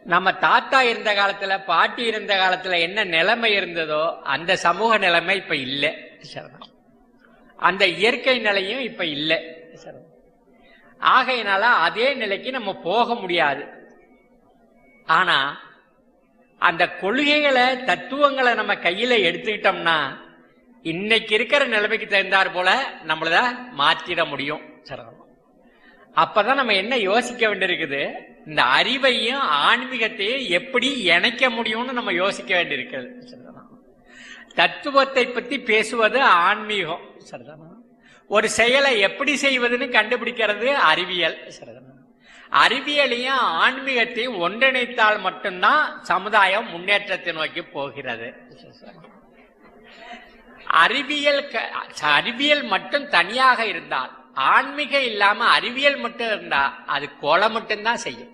நம்ம தாத்தா இருந்த காலத்துல, பாட்டி இருந்த காலத்துல என்ன நிலைமை இருந்ததோ அந்த சமூக நிலைமை இப்ப இல்லை. அந்த இயற்கை நிலையும் இப்ப இல்லை. ஆகையினால அதே நிலைக்கு நம்ம போக முடியாது. ஆனா அந்த கொள்கைகளை, தத்துவங்களை நம்ம கையில எடுத்துக்கிட்டோம்னா இன்னைக்கு இருக்கிற நிலைமைக்கு தகுந்தாற் போல நம்மள மாற்றிட முடியும். அப்பதான் நம்ம என்ன யோசிக்க வேண்டியிருக்குது, இந்த அறிவையும் ஆன்மீகத்தையும் எப்படி இணைக்க முடியும்னு நம்ம யோசிக்க வேண்டியிருக்கிறது. தத்துவத்தை பத்தி பேசுவது ஆன்மீகம். ஒரு செயலை எப்படி செய்வதுன்னு கண்டுபிடிக்கிறது அறிவியல். அறிவியலையும் ஆன்மீகத்தையும் ஒன்றிணைத்தால் மட்டும்தான் சமுதாயம் முன்னேற்றத்தை நோக்கி போகிறது. அறிவியல் மட்டும் தனியாக இருந்தால், ஆன்மீகம் இல்லாம அறிவியல் மட்டும் இருந்தா அது கொலை மட்டும்தான் செய்யும்.